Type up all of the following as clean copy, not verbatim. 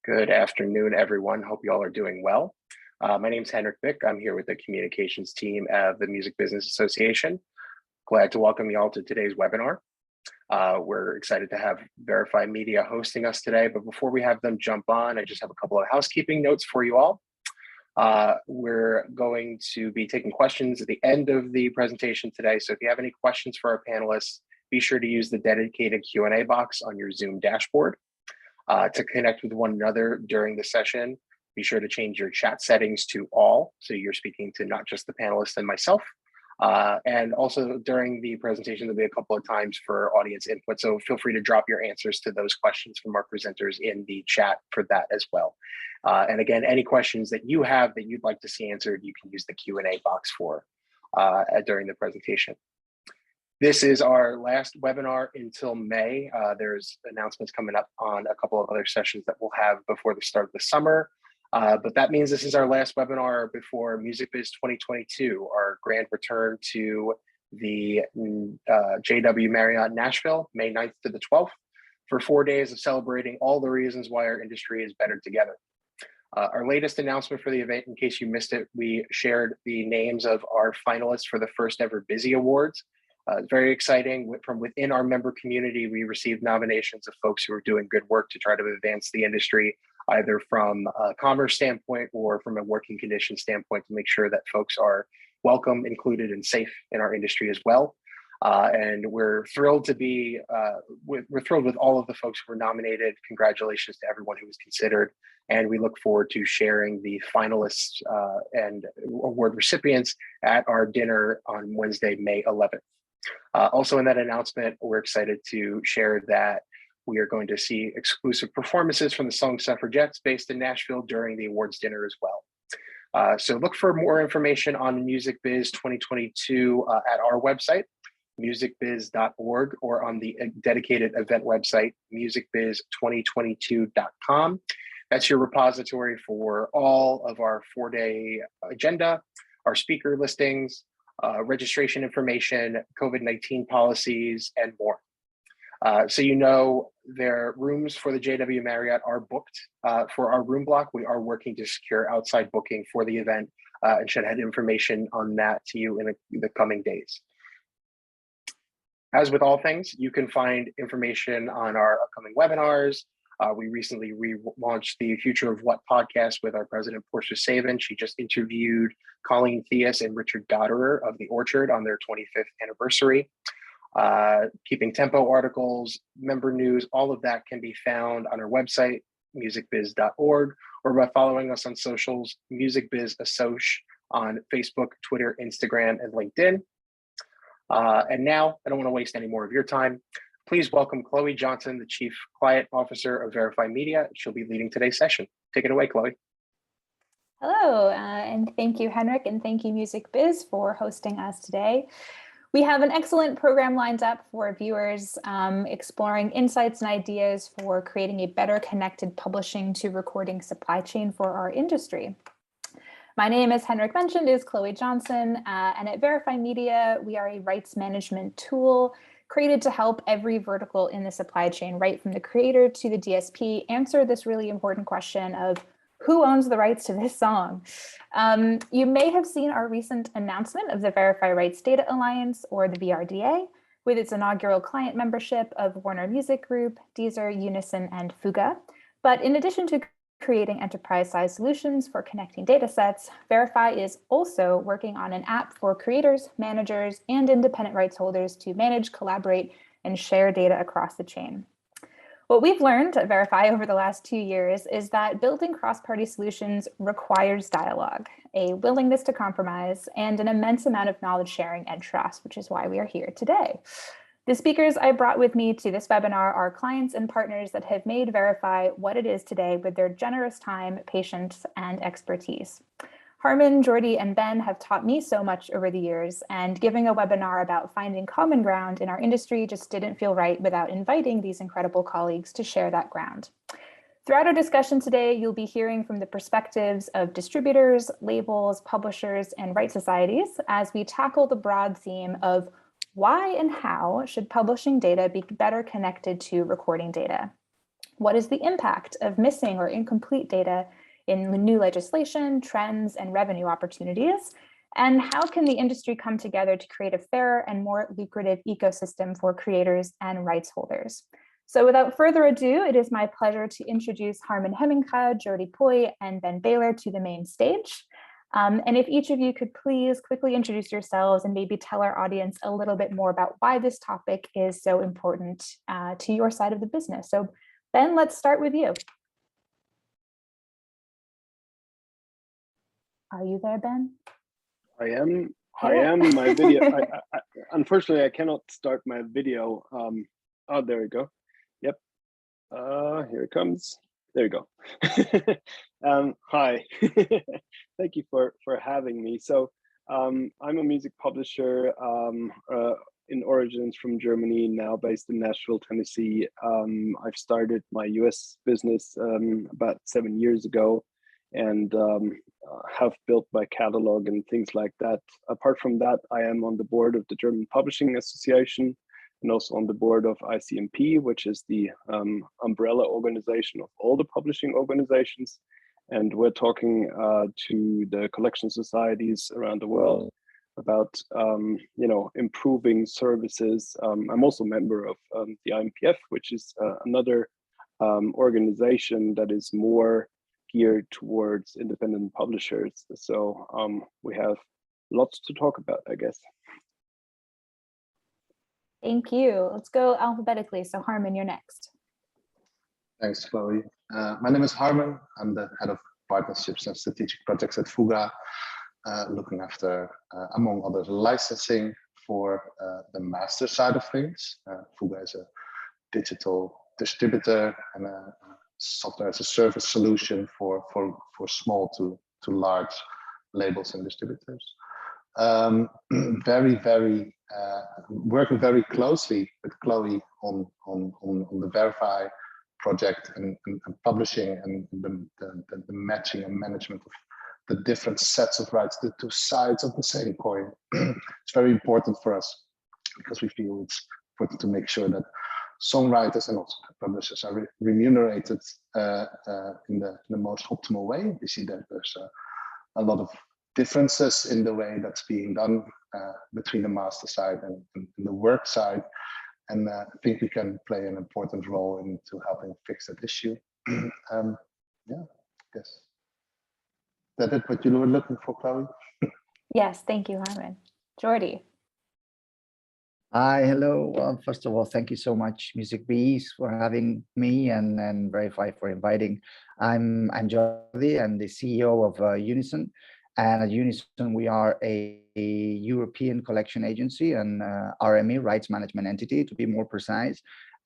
Good afternoon, everyone. Hope you all are doing well. My name is Henrik Bick. I'm here with the communications team of the Music Business Association. Glad to welcome you all to today's webinar. We're excited to have Verifi Media hosting us today, but before we have them jump on, I just have a couple of housekeeping notes for you all. We're going to be taking questions at the end of the presentation today, so if you have any questions for our panelists, be sure to use the dedicated Q&A box on your Zoom dashboard. To connect with one another during the session, be sure to change your chat settings to all, so you're speaking to not just the panelists and myself. And also during the presentation, there'll be a couple of times for audience input, so feel free to drop your answers to those questions from our presenters in the chat for that as well. And again, any questions that you have that you'd like to see answered, you can use the Q&A box for during the presentation. This is our last webinar until May. There's announcements coming up on a couple of other sessions that we'll have before the start of the summer. But that means this is our last webinar before MusicBiz 2022, our grand return to the JW Marriott Nashville, May 9th to the 12th, for 4 days of celebrating all the reasons why our industry is better together. Our latest announcement for the event, in case you missed it, we shared the names of our finalists for the first ever Busy Awards. Very exciting. From within our member community, we received nominations of folks who are doing good work to try to advance the industry, either from a commerce standpoint or from a working condition standpoint, to make sure that folks are welcome, included, and safe in our industry as well. And we're thrilled to be, we're thrilled with all of the folks who were nominated. Congratulations to everyone who was considered. And we look forward to sharing the finalists and award recipients at our dinner on Wednesday, May 11th. Also in that announcement, we're excited to share that we are going to see exclusive performances from the Song Suffragettes based in Nashville during the awards dinner as well. So look for more information on MusicBiz 2022 at our website, musicbiz.org, or on the dedicated event website, musicbiz2022.com. That's your repository for all of our 4-day agenda, our speaker listings, registration information, COVID-19 policies, and more. So you know, their rooms for the JW Marriott are booked. For our room block, we are working to secure outside booking for the event and should have information on that to you in the coming days. As with all things, you can find information on our upcoming webinars. We recently relaunched the Future of What podcast with our president, Portia Saban. She just interviewed Colleen Theus and Richard Goderer of The Orchard on their 25th anniversary. Keeping Tempo articles, member news, all of that can be found on our website, musicbiz.org, or by following us on socials, MusicBizAssoc on Facebook, Twitter, Instagram, and LinkedIn. And now, I don't want to waste any more of your time. Please welcome Chloe Johnson, the Chief Client Officer of Verifi Media. She'll be leading today's session. Take it away, Chloe. Hello, and thank you, Henrik, and thank you, MusicBiz, for hosting us today. We have an excellent program lined up for viewers, exploring insights and ideas for creating a better connected publishing to recording supply chain for our industry. My name, as Henrik mentioned, is Chloe Johnson, and at Verifi Media, we are a rights management tool created to help every vertical in the supply chain, right from the creator to the DSP, answer this really important question of who owns the rights to this song? You may have seen our recent announcement of the Verifi Rights Data Alliance, or the VRDA, with its inaugural client membership of Warner Music Group, Deezer, Unison, and Fuga. But in addition to creating enterprise-sized solutions for connecting data sets, Verifi is also working on an app for creators, managers, and independent rights holders to manage, collaborate, and share data across the chain. What we've learned at Verifi over the last 2 years is that building cross-party solutions requires dialogue, a willingness to compromise, and an immense amount of knowledge sharing and trust, which is why we are here today. The speakers I brought with me to this webinar are clients and partners that have made Verifi what it is today with their generous time, patience, and expertise. Harmon, Jordy, and Ben have taught me so much over the years, and giving a webinar about finding common ground in our industry just didn't feel right without inviting these incredible colleagues to share that ground. Throughout our discussion today, you'll be hearing from the perspectives of distributors, labels, publishers, and rights societies as we tackle the broad theme of why and how should publishing data be better connected to recording data? What is the impact of missing or incomplete data in new legislation, trends, and revenue opportunities? And how can the industry come together to create a fairer and more lucrative ecosystem for creators and rights holders? So without further ado, it is my pleasure to introduce Harman Hemminga, Jody Poi, and Ben Baylor to the main stage. And if each of you could please quickly introduce yourselves and maybe tell our audience a little bit more about why this topic is so important to your side of the business. So Ben, let's start with you. Are you there, Ben? I am. Hello. I am. My video. Unfortunately, I cannot start my video. Oh, there we go. Yep. Here it comes. There you go. Hi. Thank you for having me. So I'm a music publisher in origins from Germany, now based in Nashville, Tennessee. I've started my US business about 7 years ago, and have built my catalog and things like that. Apart from that, I am on the board of the German Publishing Association and also on the board of ICMP, which is the umbrella organization of all the publishing organizations. And we're talking to the collection societies around the world about improving services. I'm also a member of the IMPF, which is another organization that is more geared towards independent publishers. So we have lots to talk about, I guess. Thank you. Let's go alphabetically. So Harman, you're next. Thanks, Chloe. My name is Harman. I'm the head of partnerships and strategic projects at Fuga, looking after, among others, licensing for the master side of things. Fuga is a digital distributor and a software as a service solution for small to large labels and distributors. Working very closely with Chloe on the Verifi project and publishing and the matching and management of the different sets of rights, the two sides of the same coin. It's very important for us because we feel it's important to make sure that songwriters and also publishers are remunerated in the most optimal way. We see that there's a lot of differences in the way that's being done between the master side and the work side. And I think we can play an important role into helping fix that issue. Yeah, I guess. Is that it, what you were looking for, Chloe? Yes, thank you, Harman. Jody. Hi, hello. First of all, thank you so much, Music Bees, for having me and Verifi for inviting. I'm Jody. I'm the CEO of Unison. And at Unison, we are a European collection agency and RME, rights management entity, to be more precise.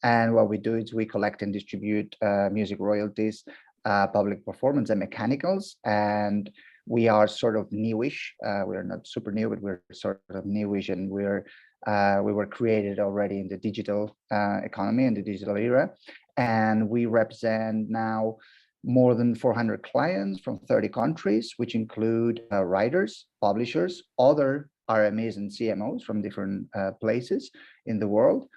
And what we do is we collect and distribute music royalties, public performance and mechanicals. And we are sort of newish. We're not super new, but we're sort of newish, and we were created already in the digital economy and the digital era. And we represent now more than 400 clients from 30 countries, which include writers, publishers, other RMEs and CMOs from different places in the world,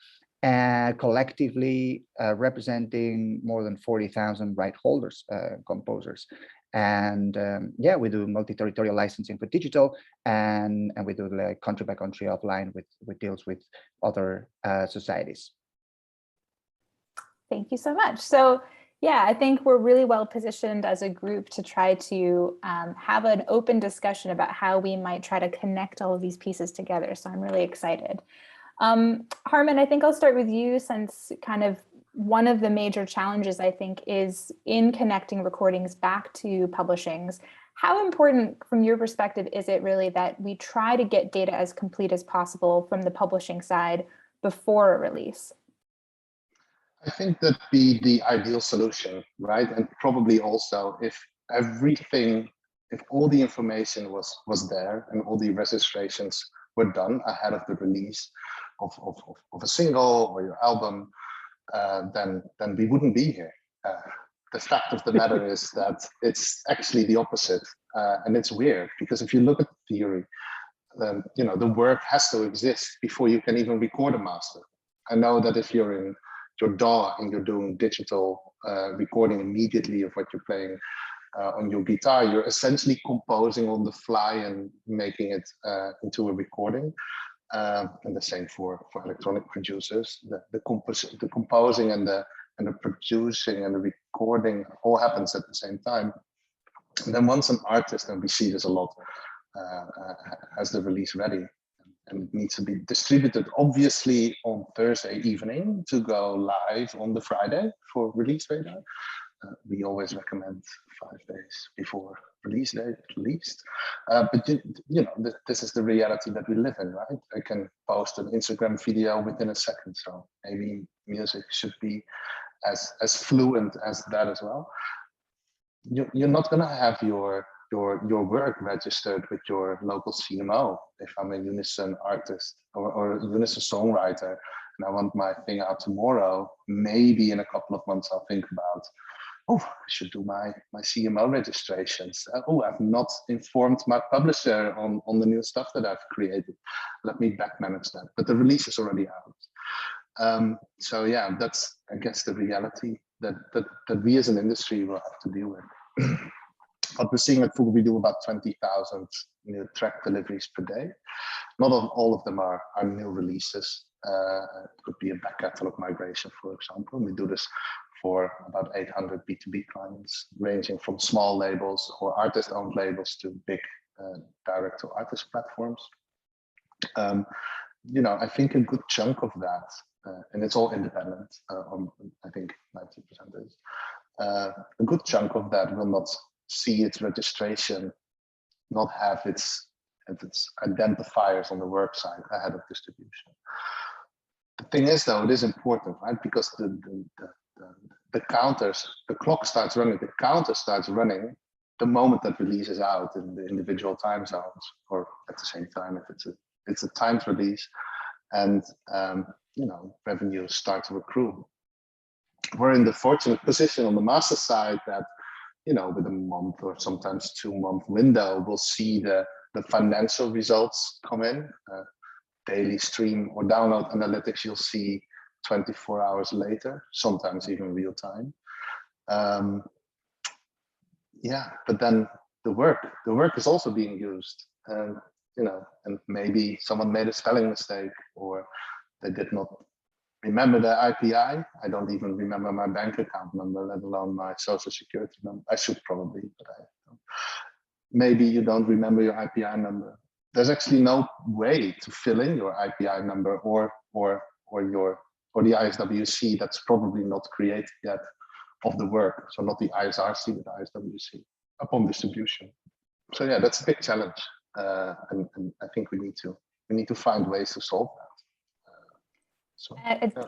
and collectively representing more than 40,000 right holders, composers. And yeah, we do multi-territorial licensing for digital, and we do like country by country offline with deals with other societies. Thank you so much. So yeah, I think we're really well positioned as a group to try to have an open discussion about how we might try to connect all of these pieces together. So I'm really excited. Harman, I think I'll start with you, since kind of one of the major challenges, I think, is in connecting recordings back to publishings. How important, from your perspective, is it really that we try to get data as complete as possible from the publishing side before a release? I think that'd be the ideal solution, right? And probably also if all the information was there and all the registrations were done ahead of the release of a single or your album, then we wouldn't be here. The fact of the matter is that it's actually the opposite, and it's weird because if you look at the theory, the work has to exist before you can even record a master. I know that if you're in your DAW and you're doing digital recording immediately of what you're playing on your guitar. You're essentially composing on the fly and making it into a recording. And the same for electronic producers. The composing and the producing and the recording all happens at the same time. And then once an artist, and we see this a lot, has the release ready, and it needs to be distributed obviously on Thursday evening to go live on the Friday for release radar. We always recommend 5 days before release date at least. But you know, this is the reality that we live in, right? I can post an Instagram video within a second, so maybe music should be as fluent as that as well. You're not going to have your work registered with your local CMO. If I'm a Unison artist or a Unison songwriter and I want my thing out tomorrow, maybe in a couple of months I'll think about, oh, I should do my CMO registrations. Oh, I've not informed my publisher on the new stuff that I've created. Let me back manage that. But the release is already out. So yeah, that's, I guess, the reality that we as an industry will have to deal with. What we're seeing at Fuga, we do about 20,000 new track deliveries per day. Not all of them are new releases. It could be a back catalog migration, for example. We do this for about 800 B2B clients, ranging from small labels or artist-owned labels to big direct-to-artist platforms. You know, I think a good chunk of that, and it's all independent, I think 90% is, a good chunk of that will not see its registration, not have its identifiers on the work side ahead of distribution. The thing is, though, it is important, right? Because the counters, the clock starts running, the counter starts running the moment that release is out in the individual time zones, or at the same time if it's a timed release, and you know, revenues start to accrue. We're in the fortunate position on the master side that, you know, with a month or sometimes 2-month window, we'll see the financial results come in. Daily stream or download analytics, you'll see 24 hours later, sometimes even real time. Yeah, but then the work is also being used, you know, and maybe someone made a spelling mistake or they did not remember their IPI. I don't even remember my bank account number, let alone my social security number. I should probably, but I don't. Maybe you don't remember your IPI number. There's actually no way to fill in your IPI number or the ISWC that's probably not created yet of the work. So not the ISRC, but the ISWC upon distribution. So yeah, that's a big challenge, and I think we need to find ways to solve that.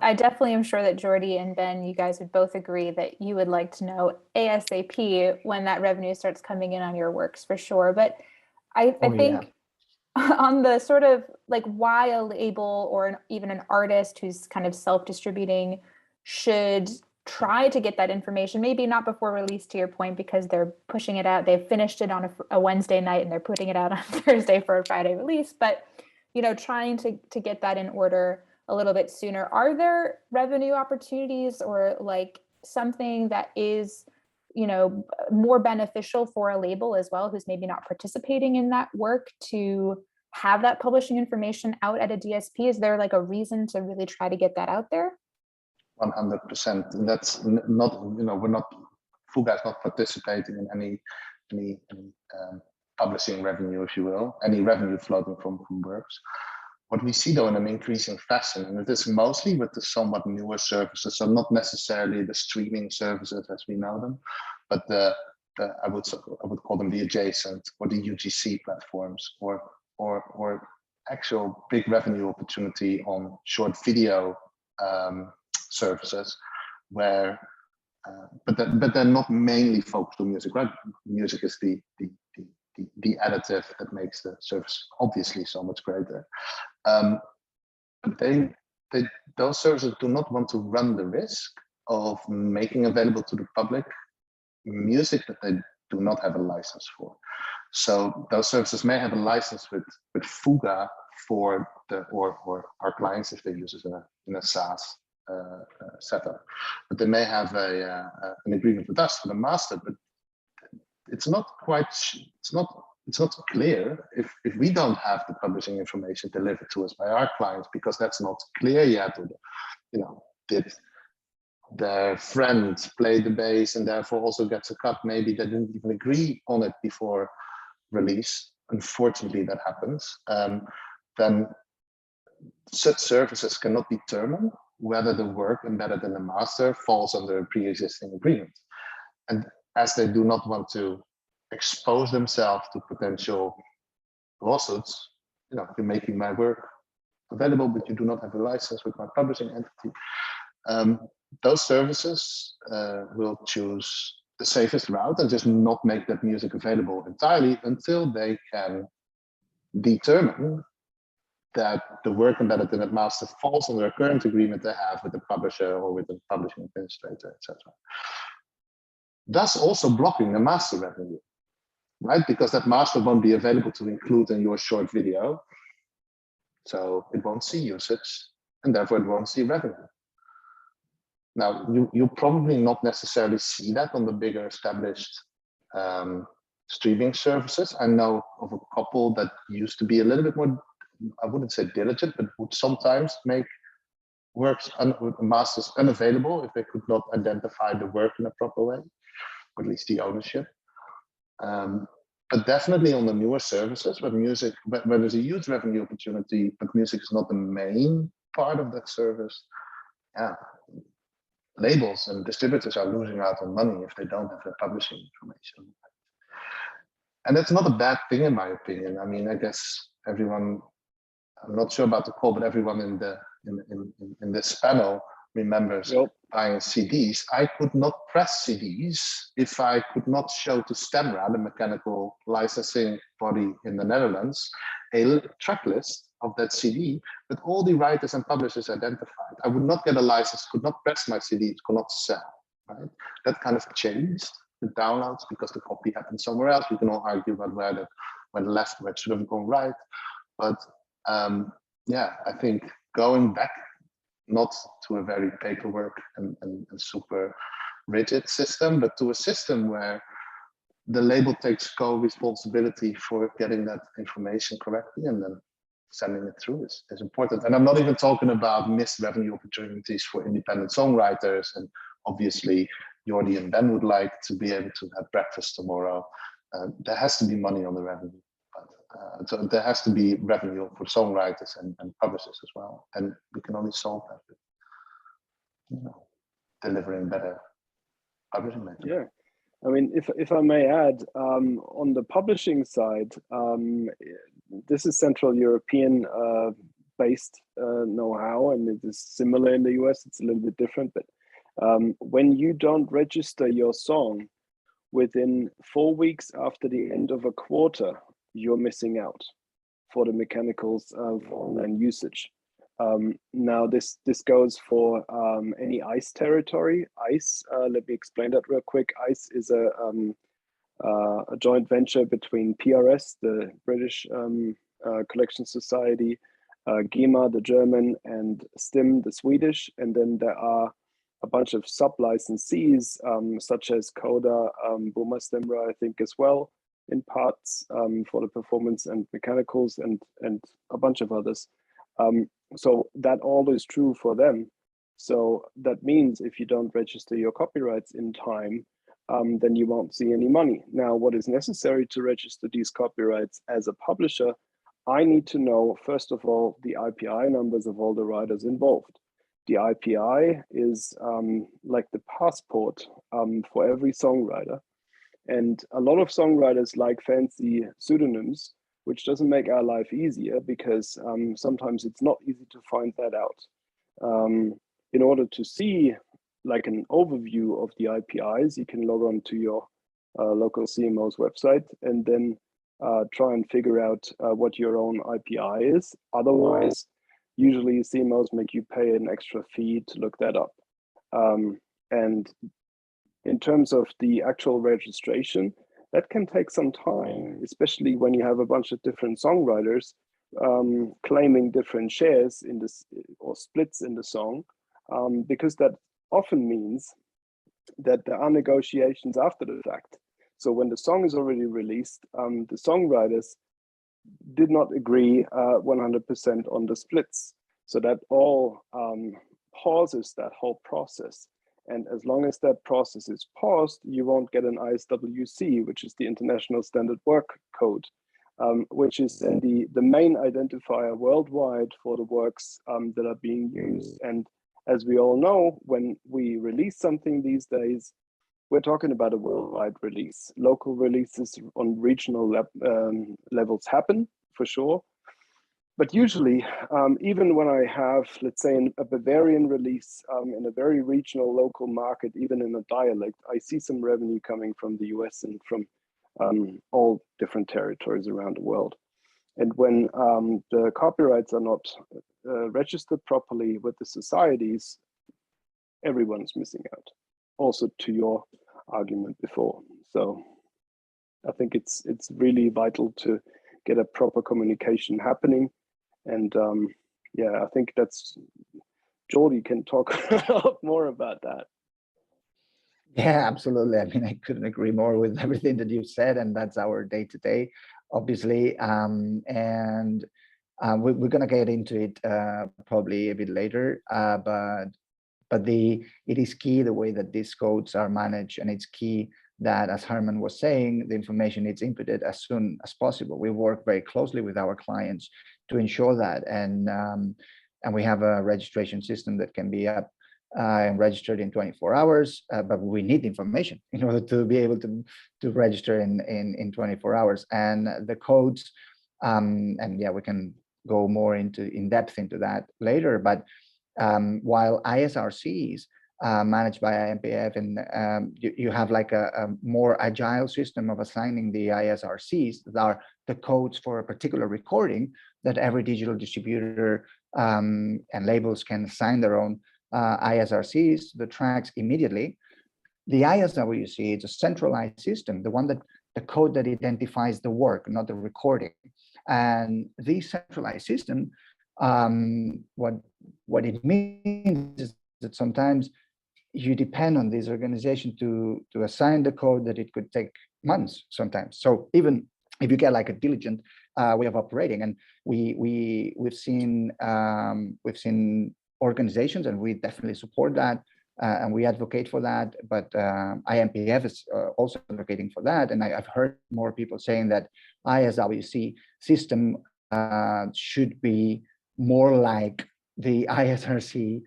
I definitely am sure that Jordi and Ben, you guys would both agree that you would like to know ASAP when that revenue starts coming in on your works, for sure. But I think on the sort of like why a label or even an artist who's kind of self-distributing should try to get that information, maybe not before release, to your point, because they're pushing it out. They've finished it on a Wednesday night and they're putting it out on Thursday for a Friday release. But, you know, trying to get that in order a little bit sooner. Are there revenue opportunities or like something that is, you know, more beneficial for a label as well, who's maybe not participating in that work, to have that publishing information out at a DSP? Is there like a reason to really try to get that out there? 100%. That's not, you know, Fuga is not participating in any publishing revenue, if you will, any revenue floating from works. What we see, though, in an increasing fashion, and it is mostly with the somewhat newer services, so not necessarily the streaming services as we know them, but I would call them the adjacent or the UGC platforms, or actual big revenue opportunity on short video services, where but they're not mainly focused on music, right? Music is the additive that makes the service obviously so much greater. Those services do not want to run the risk of making available to the public music that they do not have a license for. So those services may have a license with Fuga for or our clients if they use it in a SaaS setup. But they may have an agreement with us for the master, but it's not clear if we don't have the publishing information delivered to us by our clients, because that's not clear yet. Did their friend play the bass and therefore also gets a cut? Maybe they didn't even agree on it before release. Unfortunately, that happens. Then such services cannot determine whether the work embedded in the master falls under a pre-existing agreement. And as they do not want to expose themselves to potential lawsuits, you're making my work available, but you do not have a license with my publishing entity. Those services will choose the safest route and just not make that music available entirely until they can determine that the work embedded in that master falls under a current agreement they have with the publisher or with the publishing administrator, etc. Thus also blocking the master revenue, right? Because that master won't be available to include in your short video. So it won't see usage and therefore it won't see revenue. Now, you probably not necessarily see that on the bigger established streaming services. I know of a couple that used to be a little bit more, I wouldn't say diligent, but would sometimes make works masters unavailable if they could not identify the work in a proper way, or at least the ownership. But definitely on the newer services where there's a huge revenue opportunity, but music is not the main part of that service, yeah, labels and distributors are losing out on money if they don't have the publishing information. And that's not a bad thing in my opinion. I mean, I guess everyone, I'm not sure about the call, but everyone in this panel remembers buying CDs. I could not press CDs if I could not show to Stemra, the mechanical licensing body in the Netherlands, a track list of that CD with all the writers and publishers identified. I would not get a license, could not press my CDs, could not sell, right? That kind of changed the downloads because the copy happened somewhere else. We can all argue about where that went left, where it should have gone right. But yeah, I think going back, not to a very paperwork and super rigid system, but to a system where the label takes co-responsibility for getting that information correctly and then sending it through is important. And I'm not even talking about missed revenue opportunities for independent songwriters. And obviously, Jordi and Ben would like to be able to have breakfast tomorrow. There has to be money on the revenue. But, so there has to be revenue for songwriters and publishers as well. And we can only solve that with delivering better publishing methods. Yeah. I mean, if I may add, on the publishing side, this is Central European based know-how, and it is similar in the US. It's a little bit different, but when you don't register your song within 4 weeks after the end of a quarter, you're missing out for the mechanicals of online usage. Now this goes for any ICE territory. ICE, let me explain that real quick. ICE is a joint venture between PRS, the British Collection Society, GEMA, the German, and STIM, the Swedish. And then there are a bunch of sub-licensees, such as Coda, Boma Stemra, I think as well, in parts for the performance and mechanicals, and a bunch of others. So that all is true for them. So that means if you don't register your copyrights in time, then you won't see any money. Now, what is necessary to register these copyrights as a publisher? I need to know, first of all, the IPI numbers of all the writers involved. The IPI is like the passport for every songwriter. And a lot of songwriters like fancy pseudonyms, which doesn't make our life easier because sometimes it's not easy to find that out. In order to see like an overview of the IPIs, you can log on to your local CMO's website and then try and figure out what your own IPI is. Otherwise, usually CMOs make you pay an extra fee to look that up. And in terms of the actual registration, that can take some time, especially when you have a bunch of different songwriters claiming different shares in this or splits in the song. because that often means that there are negotiations after the fact. So when the song is already released, the songwriters did not agree 100% on the splits. So that all pauses that whole process. And as long as that process is paused, you won't get an ISWC, which is the International Standard Work Code, which is the main identifier worldwide for the works that are being used. And as we all know, when we release something these days, we're talking about a worldwide release. Local releases on regional levels happen, for sure. But usually, even when I have, let's say, a Bavarian release in a very regional local market, even in a dialect, I see some revenue coming from the US and from all different territories around the world. And when the copyrights are not registered properly with the societies, everyone's missing out. Also to your argument before. So I think it's really vital to get a proper communication happening. And yeah, I think that's, Jordi can talk a lot more about that. Yeah, absolutely. I mean, I couldn't agree more with everything that you've said, and that's our day-to-day, obviously. And we're going to get into it probably a bit later, but it is key the way that these codes are managed, and it's key that, as Herman was saying, the information is inputted as soon as possible. We work very closely with our clients to ensure that, and we have a registration system that can be up and registered in 24 hours, but we need information in order to be able to register in 24 hours. And the codes, and yeah, we can go more in depth into that later, but while ISRCs managed by IMPF, and you have like a more agile system of assigning the ISRCs that are the codes for a particular recording that every digital distributor and labels can assign their own ISRCs to the tracks immediately. The ISWC is a centralized system, the one that the code that identifies the work, not the recording. And this centralized system, what it means is that sometimes you depend on this organization to assign the code, that it could take months sometimes. So even if you get like a diligent way of operating, and we've seen organizations, and we definitely support that, and we advocate for that, but IMPF is also advocating for that. And I've heard more people saying that ISWC system should be more like the ISRC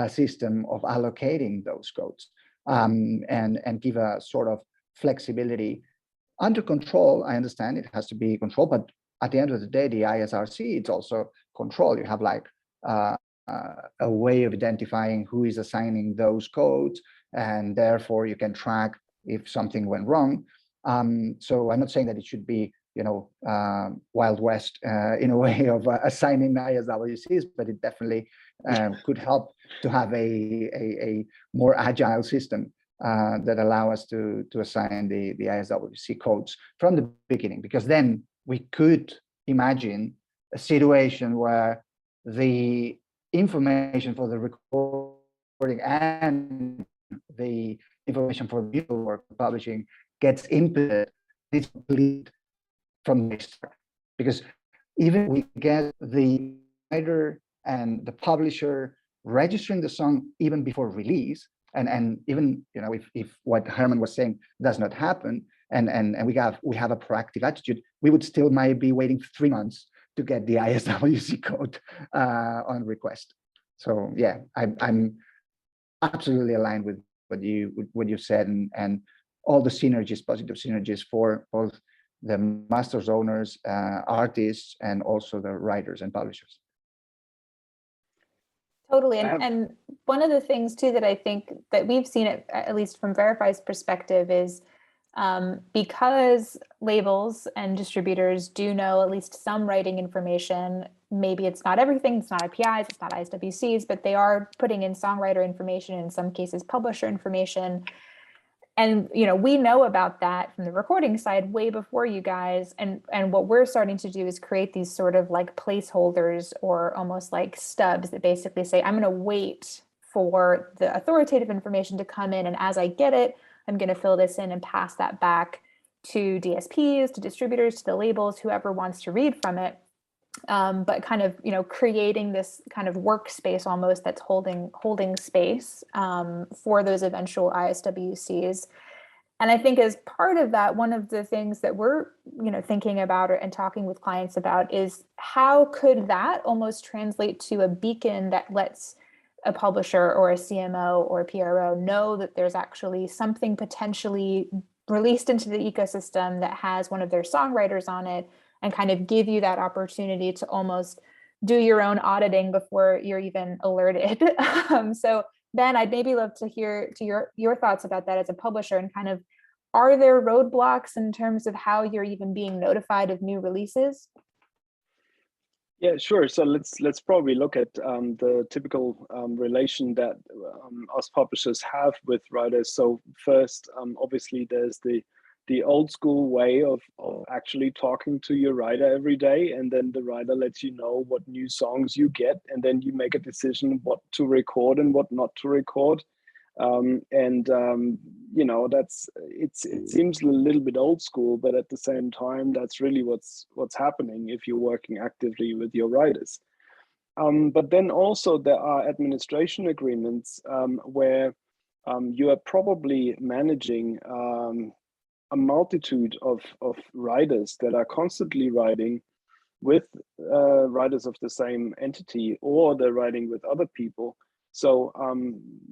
system of allocating those codes, and give a sort of flexibility under control. I understand it has to be controlled, but at the end of the day, the ISRC, it's also control. You have like a way of identifying who is assigning those codes, and therefore you can track if something went wrong. So I'm not saying that it should be, Wild West in a way of assigning ISWCs, but it definitely could help to have a more agile system that allow us to assign the ISWC codes from the beginning, because then we could imagine a situation where the information for the recording and the information for the work publishing gets inputted from the start. Because even we get the writer and the publisher registering the song even before release, and even if what Herman was saying does not happen, and we have a proactive attitude, we would still might be waiting 3 months to get the ISWC code on request. So yeah, I'm absolutely aligned with what you said, and all the synergies, positive synergies for both the masters owners, artists, and also the writers and publishers. Totally. And one of the things too that I think that we've seen, at least from Verifi's perspective, is because labels and distributors do know at least some writing information. Maybe it's not everything, it's not IPIs, it's not ISWCs, but they are putting in songwriter information, in some cases publisher information. And we know about that from the recording side way before you guys. And what we're starting to do is create these sort of like placeholders, or almost like stubs, that basically say, I'm going to wait for the authoritative information to come in, and as I get it, I'm going to fill this in and pass that back to DSPs, to distributors, to the labels, whoever wants to read from it. But kind of, creating this kind of workspace almost that's holding space for those eventual ISWCs. And I think as part of that, one of the things that we're, thinking about and talking with clients about is how could that almost translate to a beacon that lets a publisher or a CMO or a PRO know that there's actually something potentially released into the ecosystem that has one of their songwriters on it, and kind of give you that opportunity to almost do your own auditing before you're even alerted. So Ben, I'd maybe love to hear your thoughts about that as a publisher, and kind of, are there roadblocks in terms of how you're even being notified of new releases? Yeah, sure. So let's probably look at the typical relation that us publishers have with writers. So first, obviously, there's the old school way of actually talking to your writer every day, and then the writer lets you know what new songs you get, and then you make a decision what to record and what not to record. It seems a little bit old school, but at the same time, that's really what's happening if you're working actively with your writers. But then also there are administration agreements where you are probably managing a multitude of writers that are constantly writing with writers of the same entity, or they're writing with other people. So,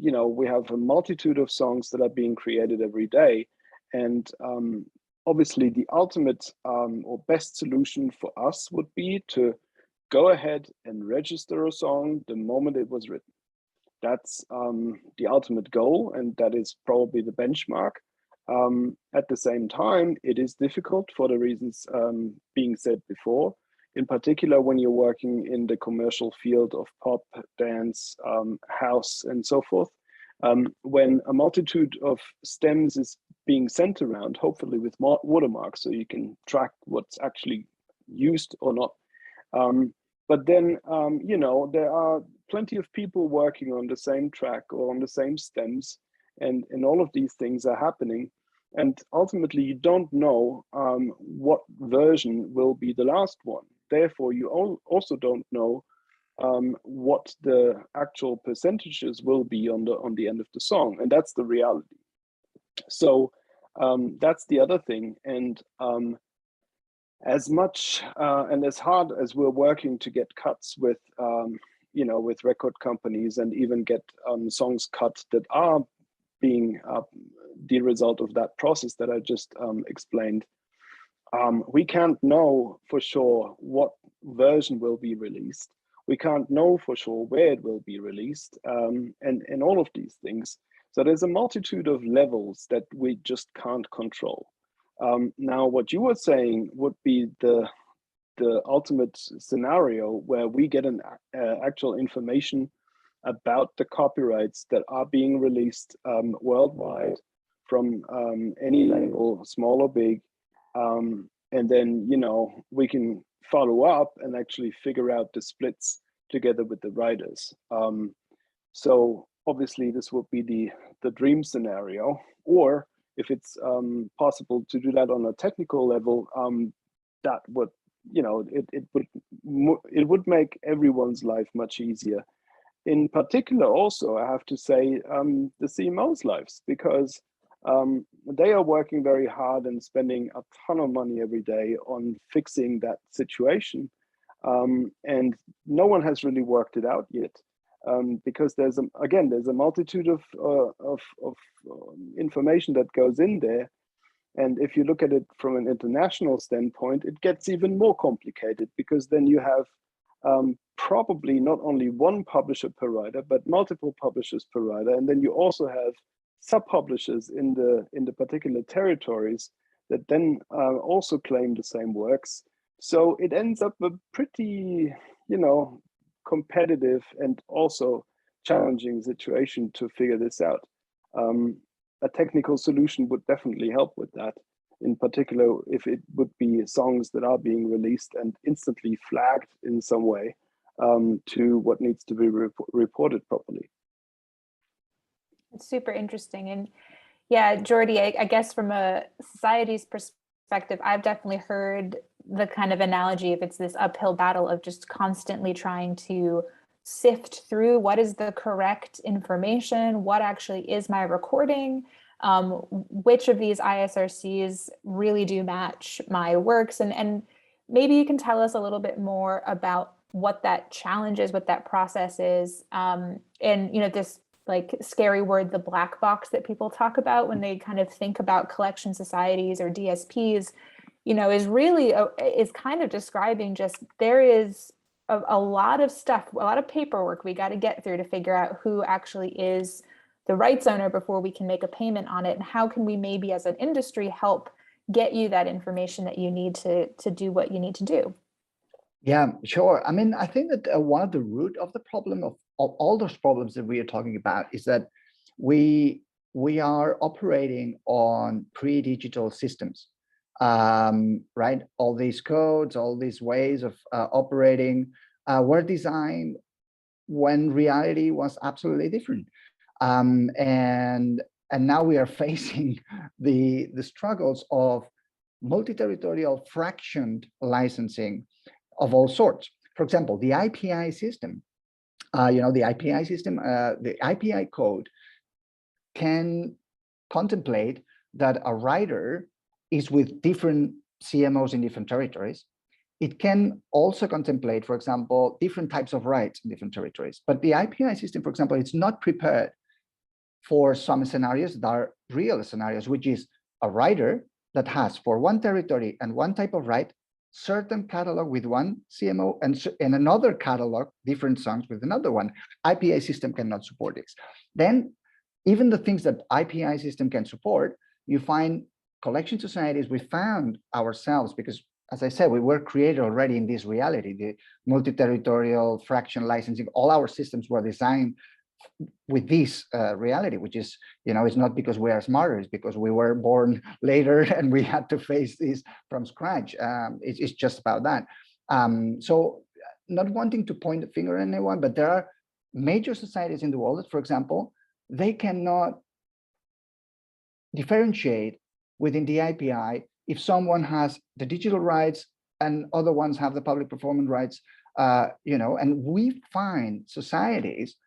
we have a multitude of songs that are being created every day. And obviously the ultimate or best solution for us would be to go ahead and register a song the moment it was written. That's the ultimate goal, and that is probably the benchmark. At the same time, it is difficult for the reasons being said before, in particular when you're working in the commercial field of pop, dance, house, and so forth. When a multitude of stems is being sent around, hopefully with watermarks, so you can track what's actually used or not. But then, there are plenty of people working on the same track or on the same stems, and all of these things are happening. And ultimately, you don't know what version will be the last one. Therefore, you also don't know what the actual percentages will be on the end of the song, and that's the reality. So that's the other thing. And as much and as hard as we're working to get cuts with with record companies, and even get songs cut that are being the result of that process that I just explained, we can't know for sure what version will be released. We can't know for sure where it will be released, and all of these things. So there's a multitude of levels that we just can't control. Now, what you were saying would be the ultimate scenario where we get an actual information about the copyrights that are being released worldwide from any label, small or big. And then, we can follow up and actually figure out the splits together with the writers. So obviously this would be the dream scenario, or if it's possible to do that on a technical level, that would, it would make everyone's life much easier. In particular, also, I have to say, the CMO's lives, because they are working very hard and spending a ton of money every day on fixing that situation. And no one has really worked it out yet, because there's a multitude of information that goes in there. And if you look at it from an international standpoint, it gets even more complicated, because then you have probably not only one publisher per writer, but multiple publishers per writer. And then you also have sub-publishers in the particular territories that then also claim the same works. So it ends up a pretty, competitive and also challenging situation to figure this out. A technical solution would definitely help with that. In particular, if it would be songs that are being released and instantly flagged in some way to what needs to be reported properly. It's super interesting. And yeah, Jordi, I guess from a society's perspective, I've definitely heard the kind of analogy if it's this uphill battle of just constantly trying to sift through what is the correct information, what actually is my recording, which of these ISRCs really do match my works, and maybe you can tell us a little bit more about what that challenge is, what that process is, and this like scary word, the black box that people talk about when they kind of think about collection societies or DSPs, is really is kind of describing just there is a lot of stuff, a lot of paperwork we got to get through to figure out who actually is the rights owner before we can make a payment on it, and how can we maybe as an industry help get you that information that you need to do what you need to do. Yeah, sure. I mean, I think that one of the root of the problem of all those problems that we are talking about is that we are operating on pre-digital systems, right? All these codes, all these ways of operating were designed when reality was absolutely different. And now we are facing the struggles of multi-territorial fractioned licensing of all sorts. For example, the IPI system, the IPI code can contemplate that a writer is with different CMOs in different territories. It can also contemplate, for example, different types of rights in different territories. But the IPI system, for example, it's not prepared for some scenarios that are real scenarios, which is a writer that has for one territory and one type of right, certain catalog with one CMO and another catalog, different songs with another one. IPI system cannot support this. Then even the things that IPI system can support, you find collection societies, we found ourselves, because as I said, we were created already in this reality, the multi-territorial fraction licensing, all our systems were designed with this reality, which is, it's not because we are smarter, it's because we were born later and we had to face this from scratch. It's just about that. So not wanting to point the finger at anyone, but there are major societies in the world that, for example, they cannot differentiate within the IPI if someone has the digital rights and other ones have the public performance rights, and we find societies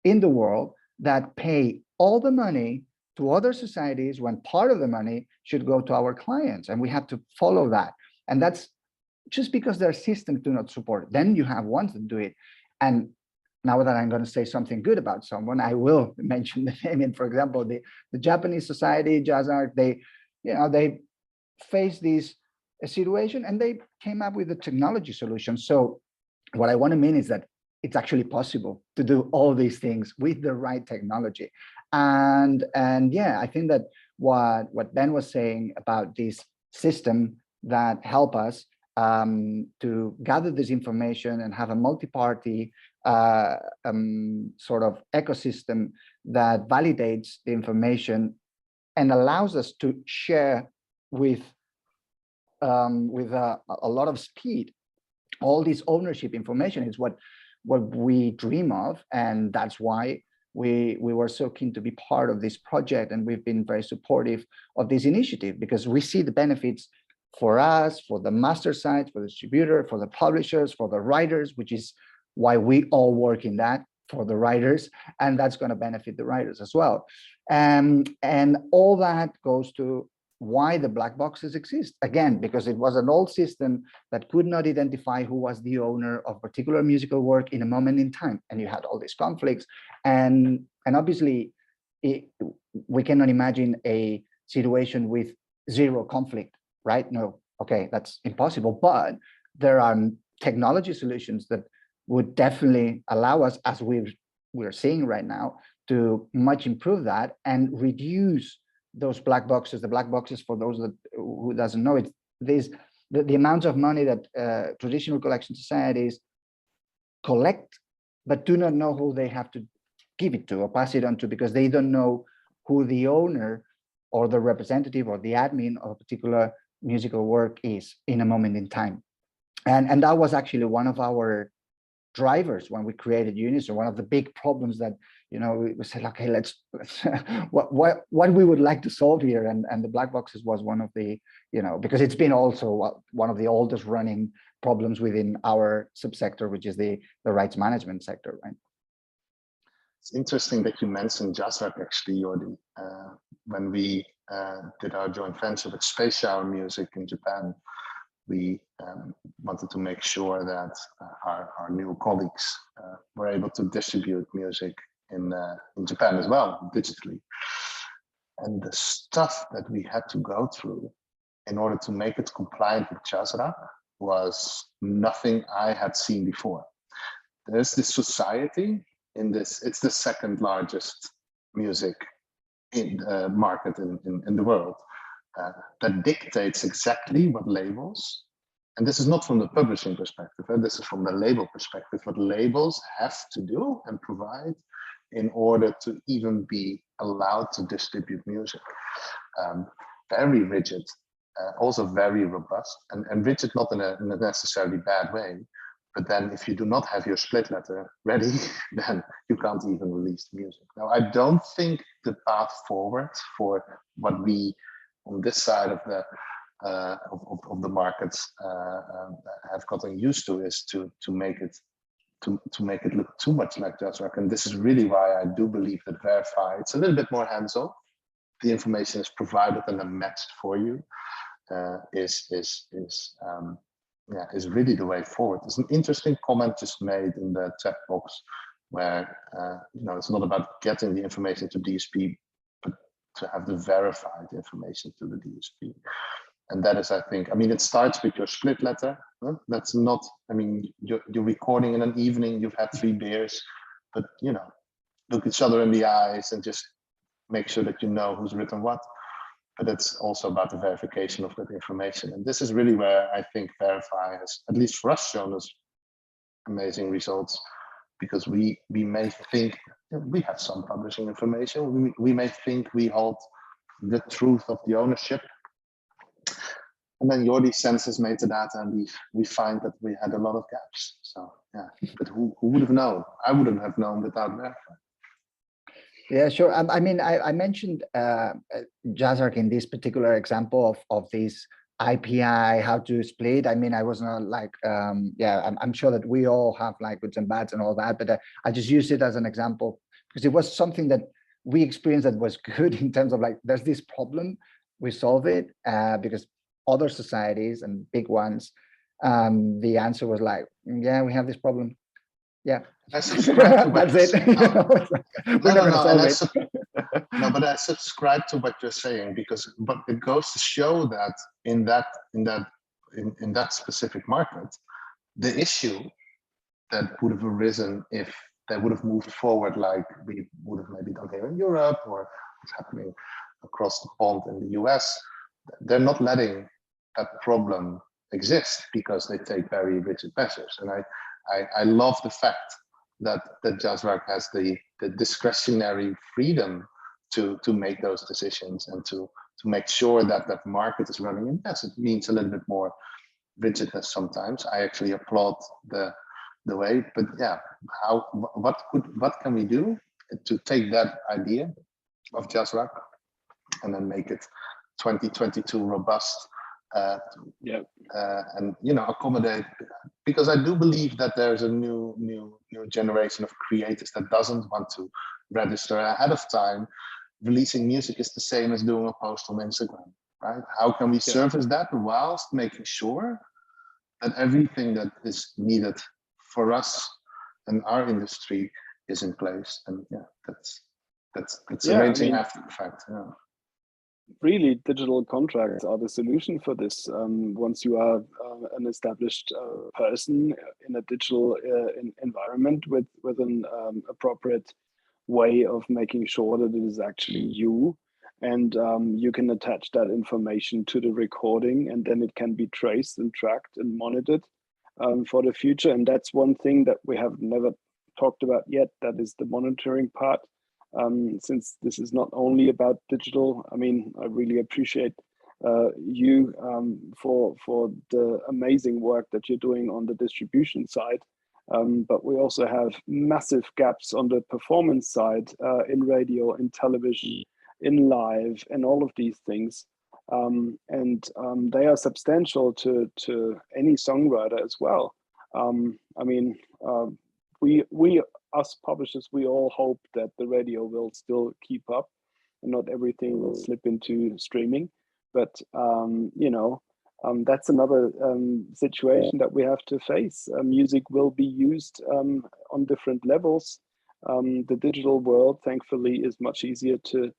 in the world that pay all the money to other societies when part of the money should go to our clients, and we have to follow that. And that's just because their systems do not support it. Then you have ones that do it. And now that I'm going to say something good about someone, I will mention the name. And for example, the Japanese society, Jazz Art, they faced this situation and they came up with a technology solution. So what I want to mean is that it's actually possible to do all these things with the right technology. And yeah, I think that what Ben was saying about this system that help us to gather this information and have a multi-party sort of ecosystem that validates the information and allows us to share with a lot of speed all this ownership information is what we dream of, and that's why we were so keen to be part of this project, and we've been very supportive of this initiative because we see the benefits for us, for the master sites, for the distributor, for the publishers, for the writers, which is why we all work in that, for the writers, and that's going to benefit the writers as well. And all that goes to why the black boxes exist, again, because it was an old system that could not identify who was the owner of particular musical work in a moment in time, and you had all these conflicts, and obviously we cannot imagine a situation with zero conflict, right? No, okay, that's impossible, but there are technology solutions that would definitely allow us, as we're seeing right now, to much improve that and reduce those black boxes. The black boxes, for those who doesn't know it, the amount of money that traditional collection societies collect, but do not know who they have to give it to or pass it on to, because they don't know who the owner or the representative or the admin of a particular musical work is in a moment in time. And that was actually one of our drivers when we created Unison. One of the big problems that we said, okay, let's what we would like to solve here, and the black boxes was one of the, because it's been also one of the oldest running problems within our subsector, which is the rights management sector, right? It's interesting that you mentioned Jazzrak, actually, Jordi. When we did our joint venture with Space Shower Music in Japan, we wanted to make sure that our new colleagues were able to distribute music in Japan as well, digitally. And the stuff that we had to go through in order to make it compliant with Jazzrak was nothing I had seen before. There's this society in this, it's the second largest music market in the world, that dictates exactly what labels, and this is not from the publishing perspective, this is from the label perspective, what labels have to do and provide in order to even be allowed to distribute music. Very rigid, also very robust, and rigid not in a necessarily bad way, but then if you do not have your split letter ready, then you can't even release the music. Now, I don't think the path forward for what we on this side of the markets have gotten used to is to make it look too much like Jazzrak. And this is really why I do believe that Verifi, it's a little bit more hands-on. The information is provided and then matched for you. Is really the way forward. There's an interesting comment just made in the chat box where it's not about getting the information to DSP, but to have the verified information to the DSP. And that is, I think, it starts with your split letter. Huh? That's not, you're recording in an evening, you've had 3 beers, but look each other in the eyes and just make sure that you know who's written what. But it's also about the verification of that information. And this is really where I think Verifi has, at least for us, shown us amazing results, because we may think we have some publishing information. We may think we hold the truth of the ownership. And then Jordi sends us metadata and we find that we had a lot of gaps. So yeah, but who would have known? I wouldn't have known without Verifi. Yeah, sure. I mentioned Jazzrak in this particular example of this IPI, how to split. I was not like, I'm sure that we all have like goods and bads and all that, but I just used it as an example because it was something that we experienced that was good in terms of like, there's this problem, we solve it because other societies and big ones, the answer was like, yeah, we have this problem. Yeah, that's it. But I subscribe to what you're saying, because but it goes to show that in that specific market, the issue that would have arisen if they would have moved forward, like we would have maybe done here in Europe or what's happening across the pond in the US, they're not letting that problem exist because they take very rigid measures. And I love the fact that Jazzrak has the discretionary freedom to make those decisions and to make sure that that market is running. And yes, it means a little bit more rigidness sometimes. I actually applaud the way, but yeah, what can we do to take that idea of Jazzrak and then make it 2022 robust? And accommodate, because I do believe that there's a new generation of creators that doesn't want to register ahead of time. Releasing music is the same as doing a post on Instagram, right? How can we service that whilst making sure that everything that is needed for us and our industry is in place? And that's arranging after the fact. Yeah. Really, digital contracts are the solution for this. Once you are an established person in a digital environment with an appropriate way of making sure that it is actually you, and you can attach that information to the recording, and then it can be traced and tracked and monitored for the future. And that's one thing that we have never talked about yet, that is the monitoring part. Since this is not only about digital, I really appreciate you for the amazing work that you're doing on the distribution side, but we also have massive gaps on the performance side in radio, in television, in live, and all of these things. They are substantial to any songwriter as well. I mean, we us publishers, we all hope that the radio will still keep up and not everything will slip into streaming. But you know, that's another situation that we have to face. Music will be used on different levels. The digital world, thankfully, is much easier to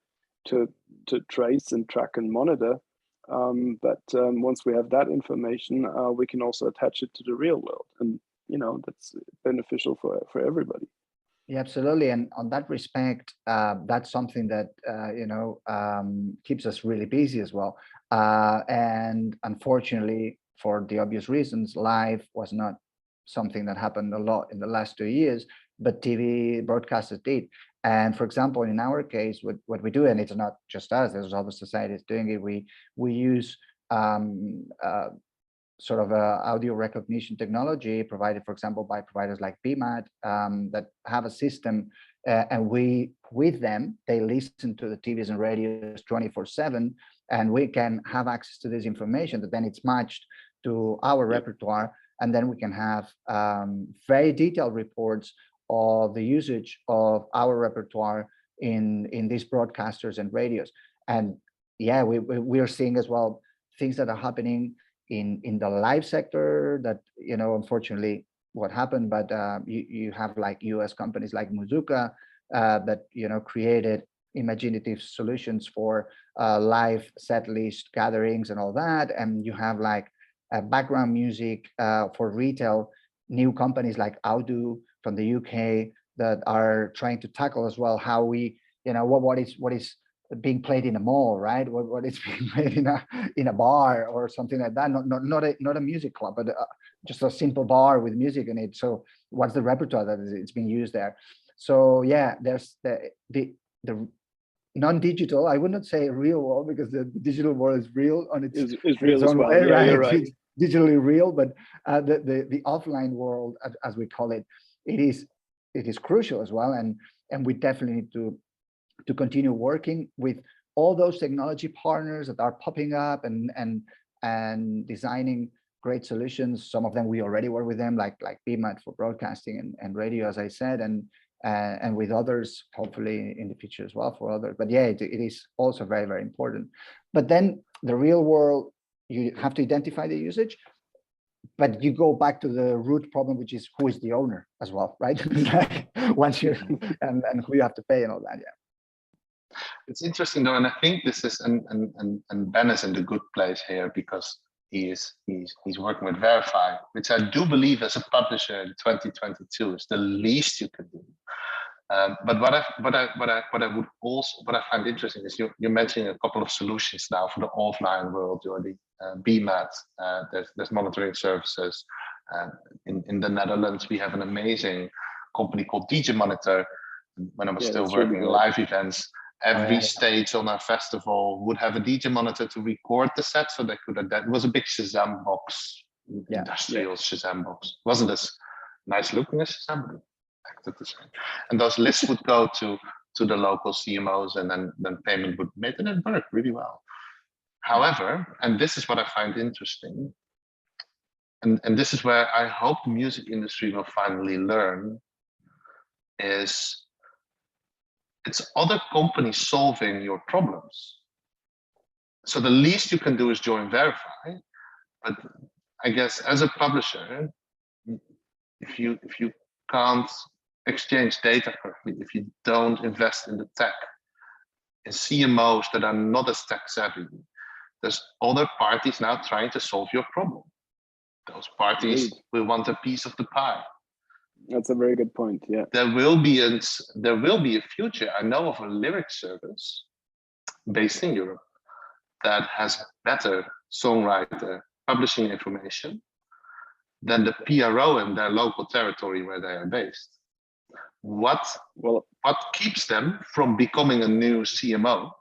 trace and track and monitor. But once we have that information, we can also attach it to the real world, and you know, that's beneficial for everybody. Yeah, absolutely. And on that respect, that's something that you know, keeps us really busy as well. And unfortunately, for the obvious reasons, live was not something that happened a lot in the last 2 years, but TV broadcasters did. And for example, in our case, what we do, and it's not just us, there's other societies doing it. We use sort of audio recognition technology provided, for example, by providers like BMAT, that have a system, and with them, they listen to the TVs and radios 24/7, and we can have access to this information that then it's matched to our repertoire, and then we can have very detailed reports of the usage of our repertoire in these broadcasters and radios. And yeah, we are seeing as well things that are happening in the live sector that, you know, unfortunately what happened, but you have like US companies like Muzuka that, you know, created imaginative solutions for live set list gatherings and all that. And you have like background music for retail, new companies like Audu from the UK that are trying to tackle as well how we, you know, what is being played in a mall, right? What is being played in a bar or something like that? Not a music club, but just a simple bar with music in it. So what's the repertoire that it's being used there? So yeah, there's the non-digital. I would not say real world, because the digital world is real on its real as well. Way, yeah, right? You're right. It's digitally real, but the offline world, as we call it, it is crucial as well, and we definitely need to continue working with all those technology partners that are popping up and designing great solutions. Some of them we already work with them, like BMAT for broadcasting and radio, as I said, and with others, hopefully in the future as well for others. But yeah, it is also very, very important. But then the real world, you have to identify the usage, but you go back to the root problem, which is who is the owner as well, right? Once you're and who you have to pay and all that. Yeah. It's interesting though, and I think this is and Ben is in the good place here because he's working with Verifi, which I do believe as a publisher in 2022 is the least you can do. But what I find interesting is you're mentioning a couple of solutions now for the offline world, or the BMAT. There's monitoring services. In the Netherlands, we have an amazing company called DJ Monitor. When I was still working in live events, every stage on our festival would have a DJ monitor to record the set, so they could adapt. It was a big Shazam box, industrial Shazam box. Wasn't as nice looking as Shazam, but acted the same. And those lists would go to the local CMOs, and then payment would be made, and it worked really well. However, and this is what I find interesting, and this is where I hope the music industry will finally learn, is it's other companies solving your problems. So the least you can do is join Verifi, but I guess as a publisher, if you can't exchange data correctly, if you don't invest in the tech, in CMOs that are not as tech savvy, there's other parties now trying to solve your problem. Those parties will want a piece of the pie. That's a very good point. Yeah, there will be a future. I know of a lyric service based in Europe that has better songwriter publishing information than the PRO in their local territory where they are based. What keeps them from becoming a new CMO,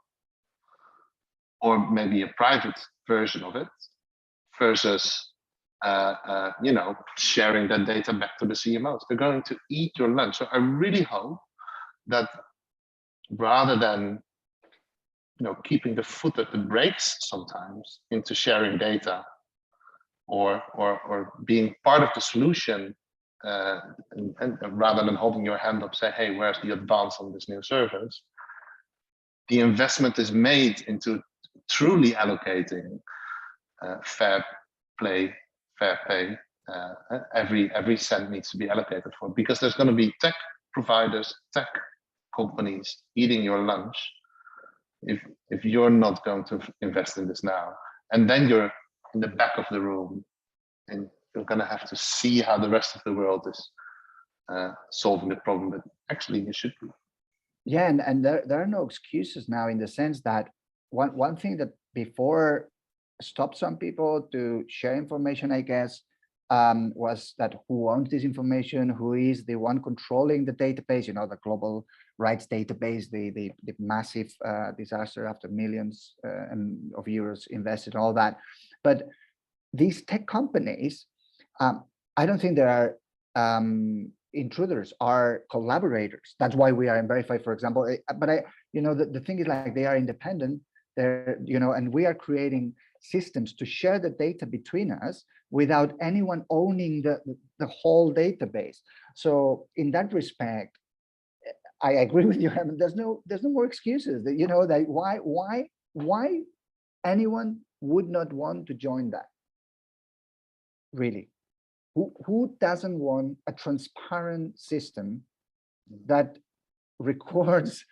or maybe a private version of it, versus sharing that data back to the CMOs. They're going to eat your lunch. So I really hope that rather than keeping the foot at the brakes sometimes into sharing data or being part of the solution, and rather than holding your hand up, say, hey, where's the advance on this new service? The investment is made into truly allocating fair pay. Every cent needs to be allocated for, because there's going to be tech providers, tech companies eating your lunch if you're not going to invest in this now. And then you're in the back of the room and you're going to have to see how the rest of the world is solving the problem, but actually you should be. Yeah, and there are no excuses now, in the sense that one thing that before stopped some people to share information, I guess, was that who owns this information, who is the one controlling the database, the global rights database, the massive disaster after millions of euros invested, all that. But these tech companies, I don't think there are intruders, are collaborators. That's why we are in Verifi, for example. But the thing is, like, they are independent. They're, and we are creating systems to share the data between us without anyone owning the whole database. So in that respect, I agree with you, Herman. There's no more excuses. That why anyone would not want to join that? Really, who doesn't want a transparent system that records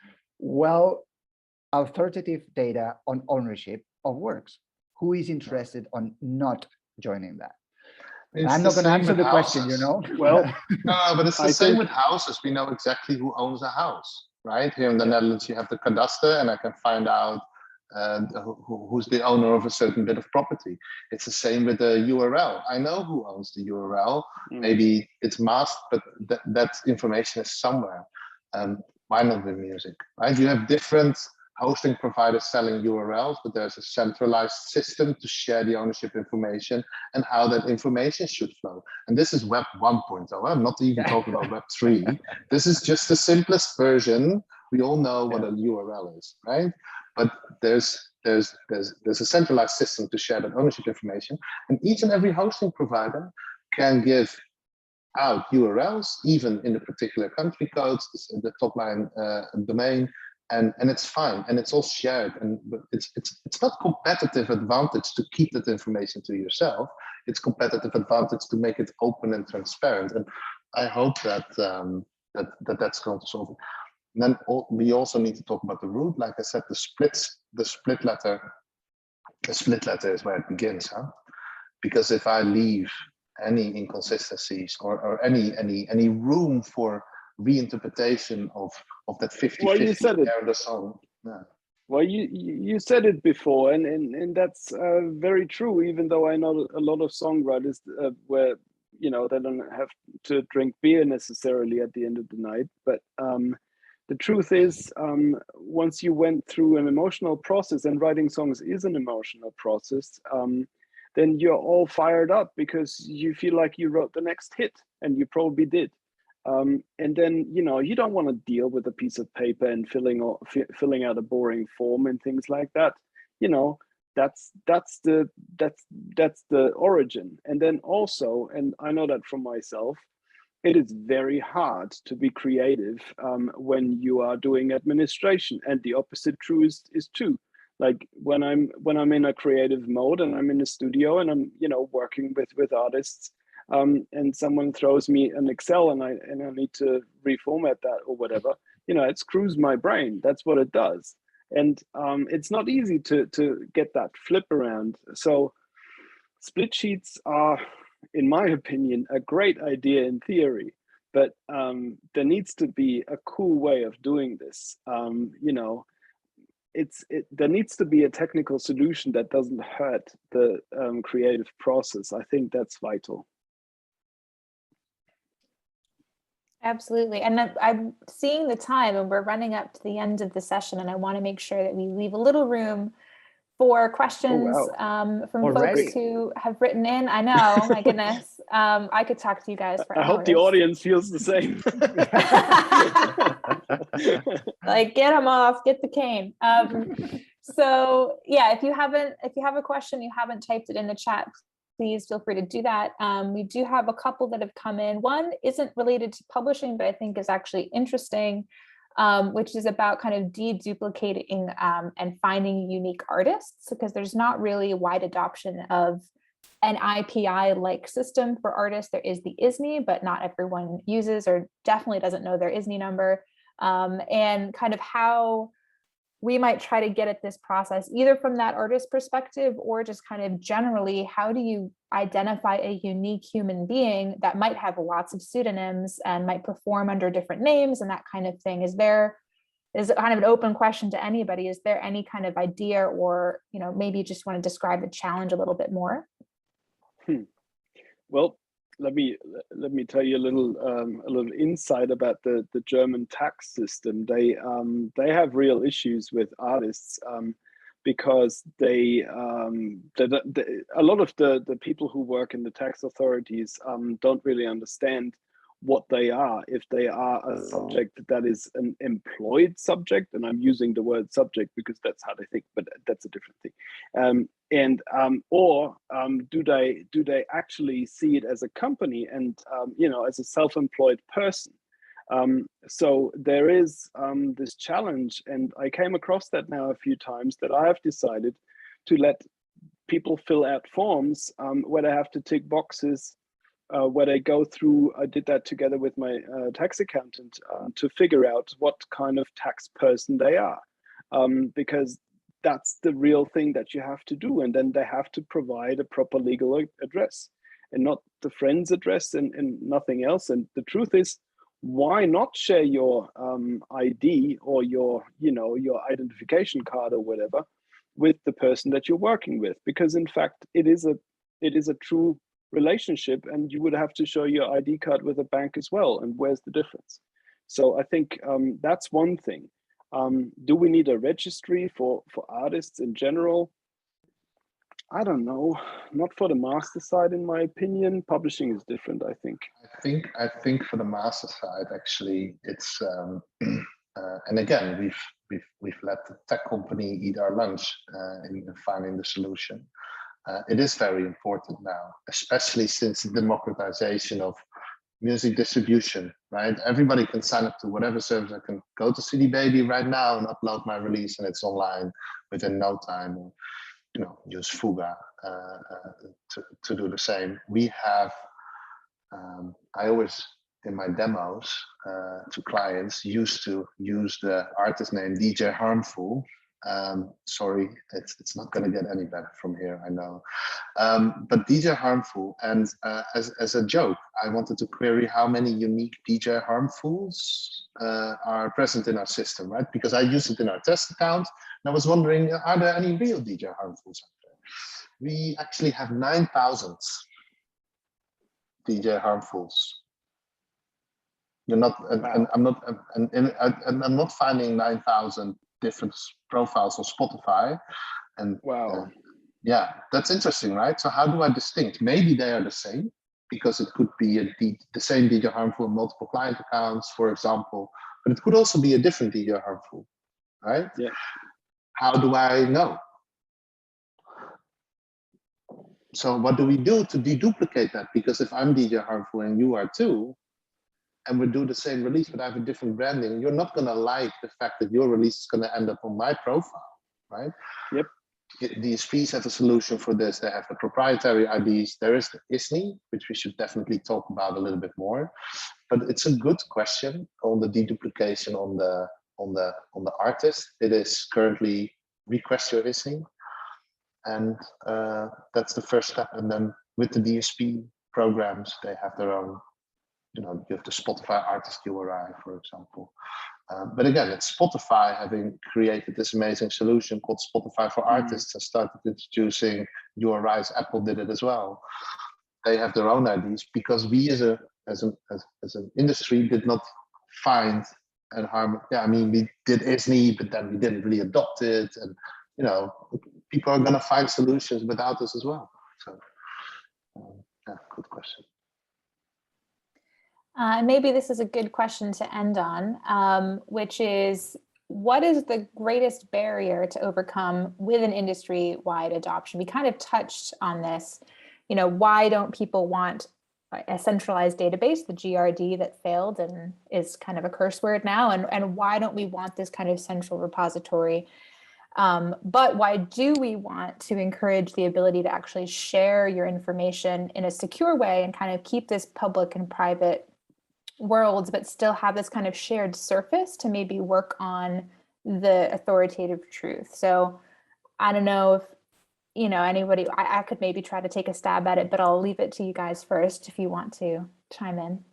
authoritative data on ownership of works? Who is interested on not joining that? I'm not going to answer the question, Well, no, but it's the same with houses. We know exactly who owns a house, right? Here in the Netherlands, you have the cadastre, and I can find out who's the owner of a certain bit of property. It's the same with the URL. I know who owns the URL. Maybe it's masked, but that information is somewhere. Why not with music, right? You have different hosting providers selling URLs, but there's a centralized system to share the ownership information and how that information should flow. And this is Web 1.0. I'm not even talking about Web 3. This is just the simplest version. We all know what a URL is, right? But there's a centralized system to share that ownership information, and each and every hosting provider can give out URLs, even in the particular country codes, the top line domain. And it's fine, and it's all shared, and it's not competitive advantage to keep that information to yourself. It's competitive advantage to make it open and transparent. And I hope that that's going to solve it. And then we also need to talk about the root. Like I said, the split letter is where it begins, huh? Because if I leave any inconsistencies or any room for reinterpretation of that 50-50 there in the song. Yeah. Well, you said it before, and that's very true. Even though I know a lot of songwriters where they don't have to drink beer necessarily at the end of the night, but the truth is, once you went through an emotional process, and writing songs is an emotional process, then you're all fired up because you feel like you wrote the next hit, and you probably did. And then you don't want to deal with a piece of paper and filling out a boring form and things like that. That's the origin. And then also, and I know that from myself, it is very hard to be creative when you are doing administration, and the opposite true is too. Like when I'm in a creative mode and I'm in a studio and I'm working with artists. And someone throws me an Excel and I need to reformat that or whatever, it screws my brain. That's what it does. And it's not easy to get that flip around. So split sheets are, in my opinion, a great idea in theory, but there needs to be a cool way of doing this. There needs to be a technical solution that doesn't hurt the creative process. I think that's vital. Absolutely. And I'm seeing the time, and we're running up to the end of the session, and I want to make sure that we leave a little room for questions from Already? folks who have written in. I know, my goodness. I could talk to you guys for I hours. hope the audience feels the same. Like, get them off, get the cane. So yeah, if you have a question, you haven't typed it in the chat, please feel free to do that. We do have a couple that have come in. One isn't related to publishing, but I think is actually interesting, which is about kind of deduplicating and finding unique artists, because there's not really wide adoption of an IPI-like system for artists. There is the ISNI, but not everyone uses or definitely doesn't know their ISNI number, and kind of how we might try to get at this process, either from that artist perspective or just kind of generally, how do you identify a unique human being that might have lots of pseudonyms and might perform under different names and that kind of thing? Is kind of an open question to anybody. Is there any kind of idea, or, you know, maybe you just want to describe the challenge a little bit more? Well, let me tell you a little insight about the German tax system. They have real issues with artists because a lot of the people who work in the tax authorities don't really understand what they are. If they are a subject that is an employed subject, and I'm using the word subject because that's how they think, but that's a different thing. Or do they actually see it as a company and you know, as a self-employed person? So there is this challenge, and I came across that now a few times, that I have decided to let people fill out forms where they have to tick boxes, where they go through. I did that together with my tax accountant to figure out what kind of tax person they are, because that's the real thing that you have to do. And then they have to provide a proper legal address and not the friend's address and nothing else. And the truth is, why not share your ID or your identification card or whatever with the person that you're working with? Because in fact, it is a true relationship, and you would have to show your ID card with a bank as well. And where's the difference? So I think that's one thing. Do we need a registry for artists in general? I don't know. Not for the master side, in my opinion. Publishing is different, I think. I think for the master side, actually, it's and again, we've let the tech company eat our lunch in finding the solution. It is very important now, especially since the democratization of music distribution, right? Everybody can sign up to whatever service. I can go to CD Baby right now and upload my release, and it's online within no time. Or, you know, use Fuga to do the same. We have, I always, in my demos to clients, used to use the artist name DJ Harmful. Sorry, it's not going to get any better from here, I know. But DJ Harmful, and as a joke, I wanted to query how many unique DJ Harmfuls are present in our system, right? Because I used it in our test account, and I was wondering, are there any real DJ Harmfuls out there? We actually have 9,000 DJ Harmfuls. You're not, and I'm not finding 9,000 different profiles on Spotify. And wow, yeah, that's interesting, right? So how do I distinct? Maybe they are the same, because it could be the same DJ Harmful in multiple client accounts, for example, but it could also be a different DJ Harmful, right? Yeah. How do I know? So what do we do to deduplicate that? Because if I'm DJ Harmful and you are too, and we do the same release but I have a different branding, you're not going to like the fact that your release is going to end up on my profile, right? Yep. DSPs have a solution for this. They have the proprietary IDs. There is the ISNI, which we should definitely talk about a little bit more. But it's a good question on the deduplication on the artist. It is currently request your ISNI, and that's the first step. And then with the DSP programs, they have their own. You know, you have the Spotify artist URI, for example. But again, it's Spotify having created this amazing solution called Spotify for Artists and started introducing URIs. Apple did it as well. They have their own IDs because we as an industry did not find and harm. Yeah, I mean, we did ISNI, but then we didn't really adopt it. And, you know, people are going to find solutions without us as well. So, yeah, good question. Maybe this is a good question to end on, which is, what is the greatest barrier to overcome with an industry-wide adoption? We kind of touched on this. Why don't people want a centralized database, the GRD that failed and is kind of a curse word now? And why don't we want this kind of central repository? But why do we want to encourage the ability to actually share your information in a secure way and kind of keep this public and private worlds, but still have this kind of shared surface to maybe work on the authoritative truth? So I don't know if, anybody, I could maybe try to take a stab at it, but I'll leave it to you guys first if you want to chime in.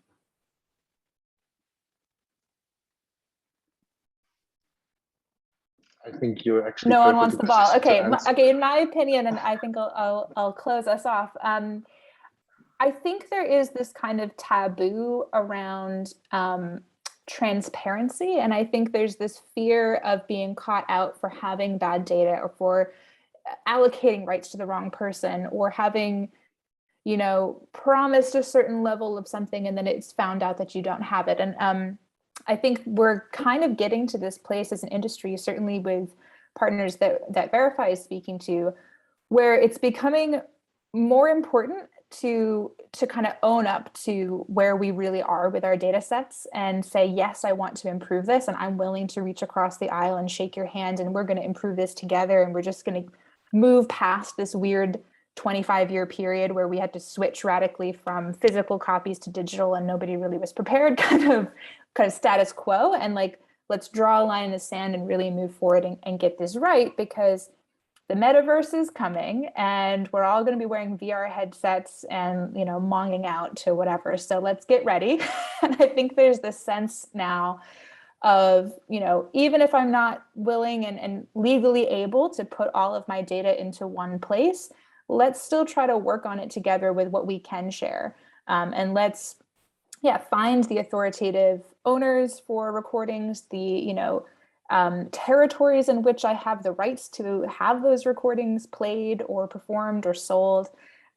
I think you're actually no one wants the ball. Okay, okay. In my opinion, and I think I'll close us off. I think there is this kind of taboo around transparency, and I think there's this fear of being caught out for having bad data or for allocating rights to the wrong person or having, promised a certain level of something and then it's found out that you don't have it. And I think we're kind of getting to this place as an industry, certainly with partners that Verifi is speaking to, where it's becoming more important to kind of own up to where we really are with our data sets and say, yes, I want to improve this and I'm willing to reach across the aisle and shake your hand and we're going to improve this together, and we're just going to move past this weird 25-year period where we had to switch radically from physical copies to digital and nobody really was prepared, kind of status quo, and like, let's draw a line in the sand and really move forward and get this right, because the metaverse is coming and we're all going to be wearing VR headsets and, monging out to whatever. So let's get ready. And I think there's this sense now of, even if I'm not willing and legally able to put all of my data into one place, let's still try to work on it together with what we can share. And let's, find the authoritative owners for recordings, the, territories in which I have the rights to have those recordings played or performed or sold,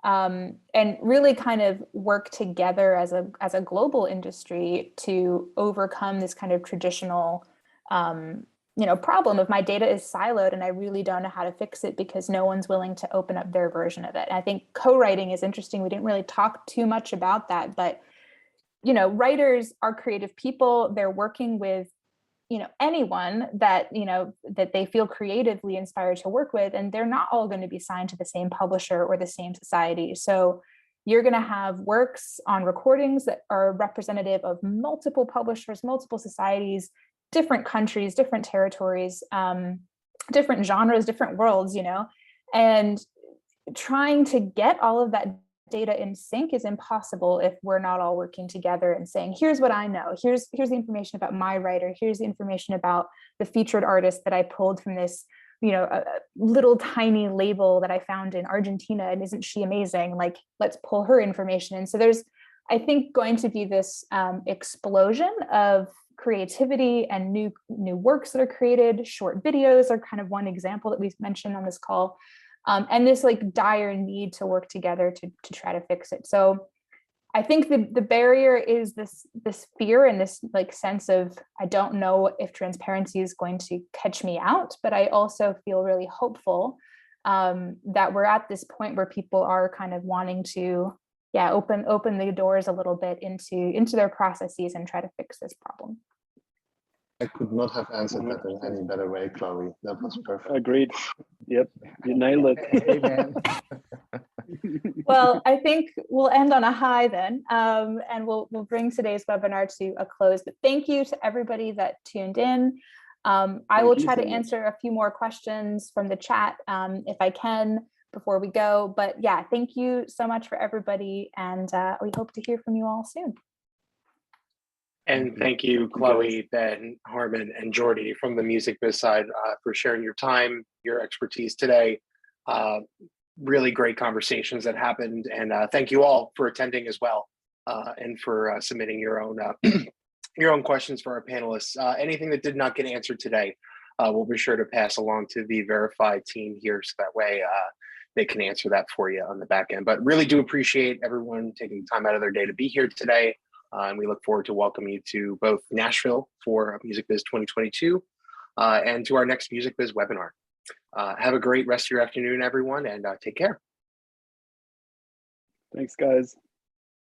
and really kind of work together as a global industry to overcome this kind of traditional, problem of my data is siloed and I really don't know how to fix it because no one's willing to open up their version of it. And I think co-writing is interesting. We didn't really talk too much about that, but writers are creative people. They're working with anyone that, that they feel creatively inspired to work with, and they're not all going to be signed to the same publisher or the same society. So you're going to have works on recordings that are representative of multiple publishers, multiple societies, different countries, different territories, different genres, different worlds, and trying to get all of that data in sync is impossible if we're not all working together and saying, here's what I know, here's the information about my writer, here's the information about the featured artist that I pulled from this, a little tiny label that I found in Argentina, and isn't she amazing? Like, let's pull her information in. So there's, I think, going to be this explosion of creativity and new works that are created. Short videos are kind of one example that we've mentioned on this call. And this like dire need to work together to try to fix it. So I think the barrier is this fear and this like sense of, I don't know if transparency is going to catch me out, but I also feel really hopeful that we're at this point where people are kind of wanting to, open the doors a little bit into their processes and try to fix this problem. I could not have answered that in any better way, Chloe. That was perfect. Agreed. Yep, you nailed it. Amen. Well, I think we'll end on a high then, and we'll bring today's webinar to a close. But thank you to everybody that tuned in. I will try to answer a few more questions from the chat if I can before we go. But yeah, thank you so much for everybody, and we hope to hear from you all soon. And thank you, Chloe, Ben, Harmon, and Jordy from the Music Biz side for sharing your time, your expertise today. Really great conversations that happened. And thank you all for attending as well and for submitting your own questions for our panelists. Anything that did not get answered today, we'll be sure to pass along to the Verifi team here so that way they can answer that for you on the back end. But really do appreciate everyone taking time out of their day to be here today. And we look forward to welcoming you to both Nashville for Music Biz 2022 and to our next Music Biz webinar. Have a great rest of your afternoon, everyone, and take care. Thanks, guys.